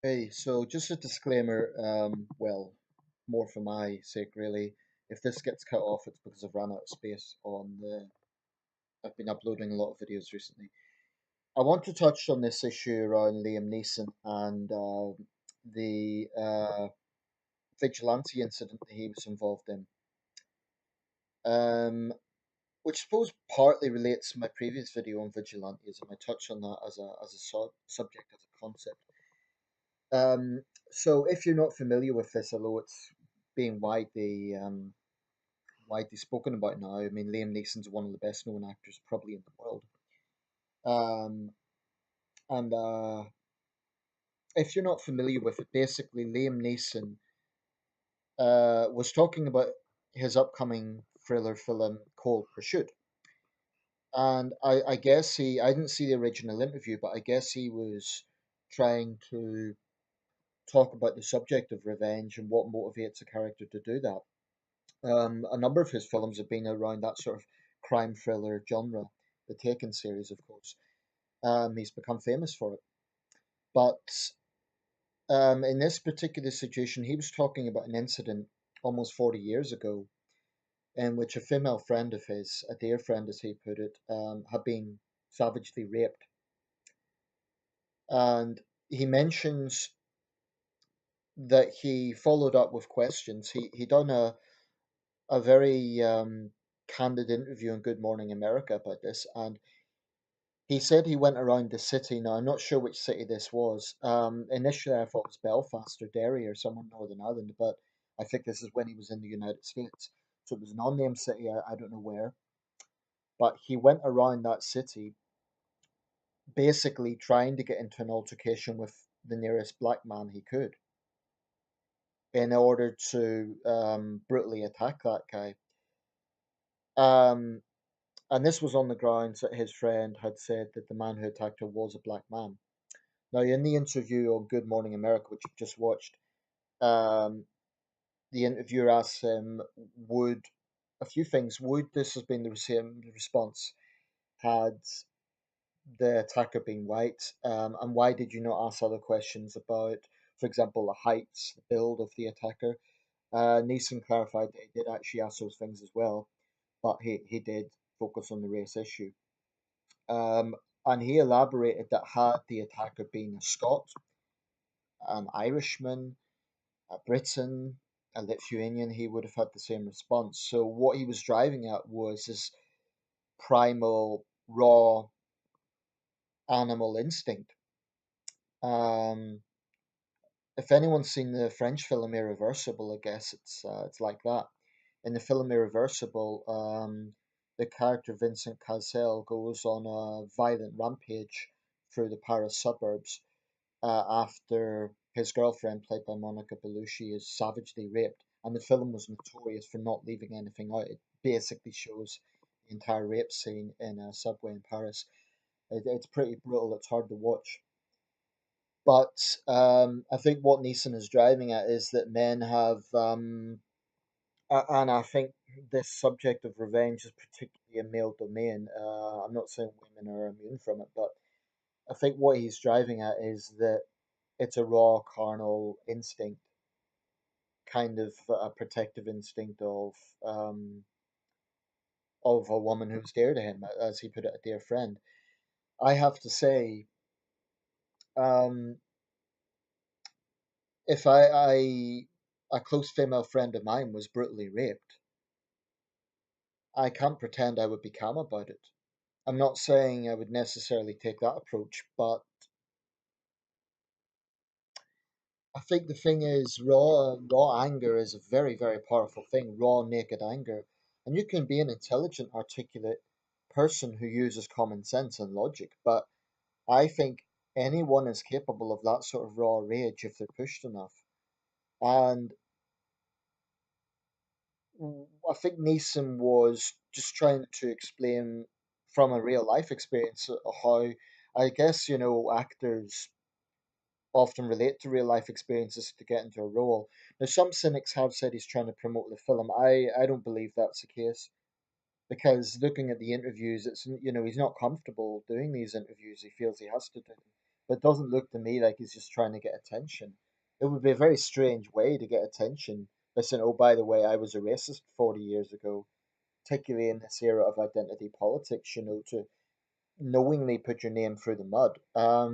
Hey, so just a disclaimer, more for my sake really. If this gets cut off, it's because I've run out of space on I've been uploading a lot of videos recently. I want to touch on this issue around Liam Neeson and the vigilante incident that he was involved in, um, which I suppose partly relates to my previous video on vigilantism. I touch on that as a subject, as a concept. So if you're not familiar with this, although it's being widely spoken about now, I mean Liam Neeson's one of the best known actors probably in the world. Um, and If you're not familiar with it, basically Liam Neeson was talking about his upcoming thriller film called Pursuit. And I guess I didn't see the original interview, but I guess he was trying to talk about the subject of revenge and what motivates a character to do that. A number of his films have been around that sort of crime thriller genre, the Taken series, of course. He's become famous for it. But in this particular situation, he was talking about an incident almost 40 years ago in which a female friend of his, a dear friend as he put it, had been savagely raped. And he mentions that he followed up with questions. He done a very candid interview on Good Morning America about this, and he said he went around the city. Now, I'm not sure which city this was. Initially, I thought it was Belfast or Derry or somewhere in Northern Ireland, but I think this is when he was in the United States. So it was an unnamed city, I don't know where. But he went around that city basically trying to get into an altercation with the nearest black man he could in order to brutally attack that guy. Um, and this was on the grounds that his friend had said that the man who attacked her was a black man. Now, in the interview on Good Morning America, which you've just watched, um, the interviewer asks him, would a few things, would this have been the same response had the attacker been white? And why did you not ask other questions about, for example, the heights, the build of the attacker? Neeson clarified that he did actually ask those things as well, but he did focus on the race issue. Um, and he elaborated that had the attacker been a Scot, an Irishman, a Briton, a Lithuanian, he would have had the same response. So what he was driving at was this primal, raw animal instinct. Um, if anyone's seen the French film Irreversible, I guess it's like that. In the film Irreversible, the character Vincent Cassel goes on a violent rampage through the Paris suburbs after his girlfriend, played by Monica Bellucci, is savagely raped. And the film was notorious for not leaving anything out. It basically shows the entire rape scene in a subway in Paris. It's pretty brutal. It's hard to watch. But I think what Neeson is driving at is that men have, and I think this subject of revenge is particularly a male domain. I'm not saying women are immune from it, but I think what he's driving at is that it's a raw carnal instinct, kind of a protective instinct of a woman who's dear to him, as he put it, a dear friend. I have to say, um, if a close female friend of mine was brutally raped, I can't pretend I would be calm about it. I'm not saying I would necessarily take that approach, but I think the thing is, raw anger is a very, very powerful thing. Raw, naked anger, and you can be an intelligent, articulate person who uses common sense and logic. But I think anyone is capable of that sort of raw rage if they're pushed enough. And I think Neeson was just trying to explain from a real life experience how, I guess, actors often relate to real life experiences to get into a role. Now, some cynics have said he's trying to promote the film. I don't believe that's the case because looking at the interviews, it's he's not comfortable doing these interviews. He feels he has to do them. but it doesn't look to me like he's just trying to get attention. It would be a very strange way to get attention by saying, "Oh, by the way, I was a racist 40 years ago," particularly in this era of identity politics. To knowingly put your name through the mud. A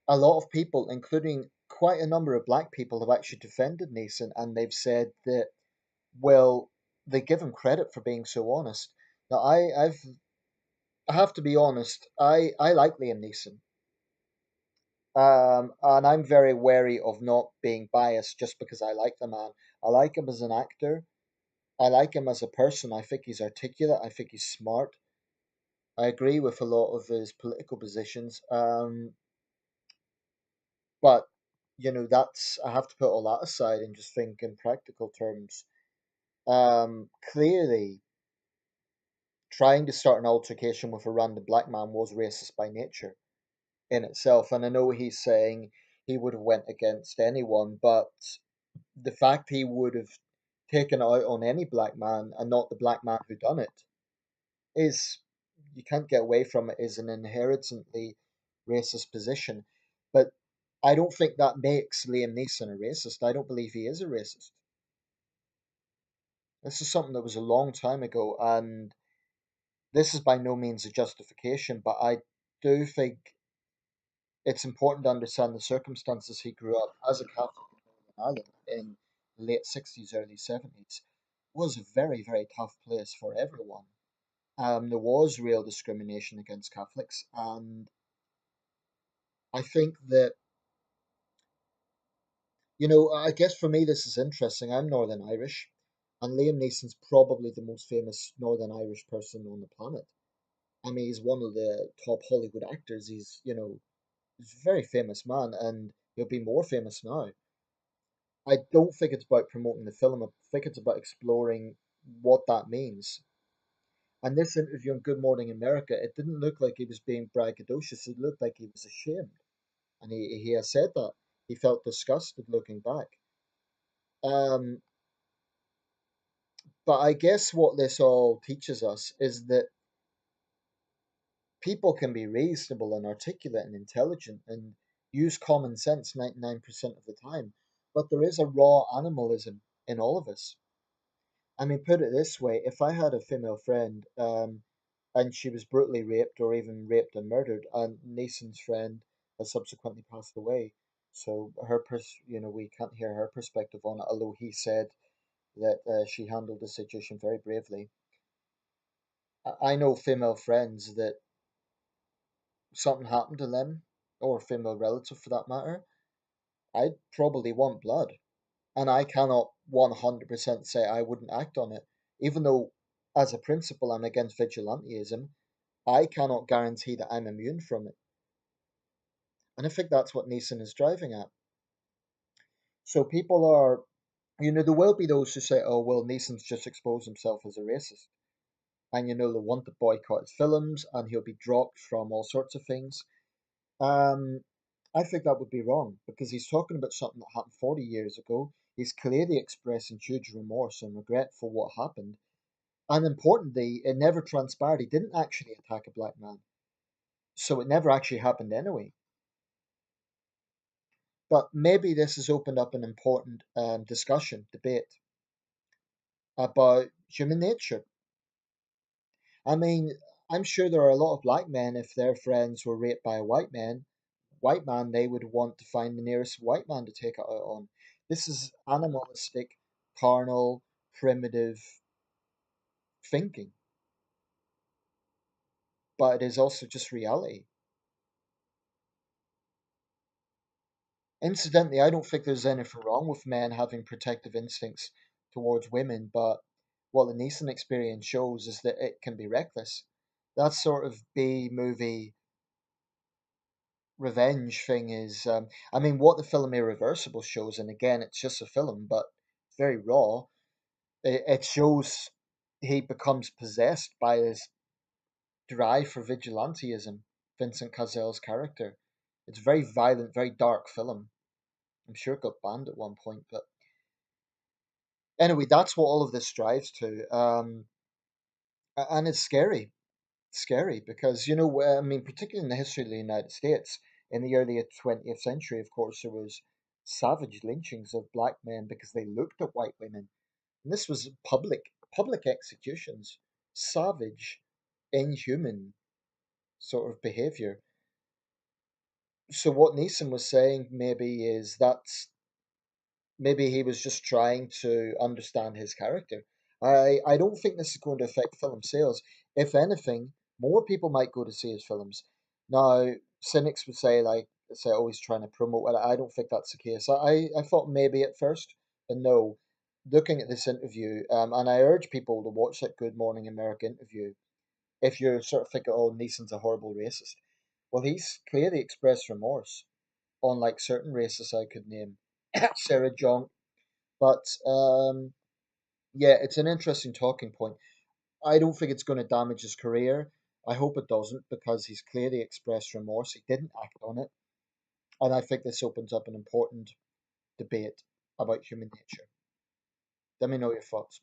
lot of people, including quite a number of black people, have actually defended Neeson, and they've said that, well, they give him credit for being so honest. Now, I have to be honest. I like Liam Neeson, and I'm very wary of not being biased just because I like the man. I like him as an actor. I like him as a person. I think he's articulate. I think he's smart. I agree with a lot of his political positions. But that's I have to put all that aside and just think in practical terms. Clearly, trying to start an altercation with a random black man was racist by nature in itself. And I know he's saying he would have went against anyone, but the fact he would have taken it out on any black man and not the black man who done it is, you can't get away from it, is an inherently racist position. But I don't think that makes Liam Neeson a racist. I don't believe he is a racist. This is something that was a long time ago, and this is by no means a justification, but I do think it's important to understand the circumstances he grew up as a Catholic in Northern Ireland in the late 60s, early 70s. Was a very, very tough place for everyone. There was real discrimination against Catholics, and I think that, I guess for me this is interesting. I'm Northern Irish, and Liam Neeson's probably the most famous Northern Irish person on the planet. I mean, he's one of the top Hollywood actors. He's a very famous man, and he'll be more famous now. I don't think it's about promoting the film. I think it's about exploring what that means. And this interview on Good Morning America, it didn't look like he was being braggadocious. It looked like he was ashamed. And he has said that. He felt disgusted looking back. Um, but I guess what this all teaches us is that people can be reasonable and articulate and intelligent and use common sense 99% of the time. But there is a raw animalism in all of us. I mean, put it this way, if I had a female friend, and she was brutally raped or even raped and murdered, and Neeson's friend has subsequently passed away, so we can't hear her perspective on it, although he said that she handled the situation very bravely. I know female friends that something happened to them, or a female relative for that matter, I'd probably want blood. And I cannot 100% say I wouldn't act on it. Even though, as a principle, I'm against vigilantism, I cannot guarantee that I'm immune from it. And I think that's what Neeson is driving at. So people are, there will be those who say, oh, well, Neeson's just exposed himself as a racist. And, they'll want to boycott his films and he'll be dropped from all sorts of things. Um, I think that would be wrong because he's talking about something that happened 40 years ago. He's clearly expressing huge remorse and regret for what happened. And importantly, it never transpired. He didn't actually attack a black man. So it never actually happened anyway. But maybe this has opened up an important discussion, debate about human nature. I mean, I'm sure there are a lot of black men, if their friends were raped by a white man, they would want to find the nearest white man to take it out on. This is animalistic, carnal, primitive thinking, but it is also just reality. Incidentally, I don't think there's anything wrong with men having protective instincts towards women, but what the Neeson experience shows is that it can be reckless. That sort of B movie revenge thing is, I mean, what the film Irreversible shows, and again, it's just a film, but it's very raw. It shows he becomes possessed by this drive for vigilantism, Vincent Cazel's character. It's a very violent, very dark film. I'm sure it got banned at one point, but anyway, that's what all of this strives to, and it's scary. scary because, you know, I mean, particularly in the history of the United States, in the early 20th century, of course, there was savage lynchings of black men because they looked at white women. And this was public executions, savage, inhuman sort of behavior. So what Neeson was saying maybe is that's maybe he was just trying to understand his character. I don't think this is going to affect film sales. If anything, more people might go to see his films. Now, cynics would say like say always trying to promote it. I don't think that's the case. I thought maybe at first, but no. Looking at this interview, and I urge people to watch that Good Morning America interview. If you're sort of thinking, oh, Neeson's a horrible racist, well, he's clearly expressed remorse, unlike certain racists I could name, Sarah John. But yeah, it's an interesting talking point. I don't think it's going to damage his career. I hope it doesn't because he's clearly expressed remorse. He didn't act on it. And I think this opens up an important debate about human nature. Let me know your thoughts.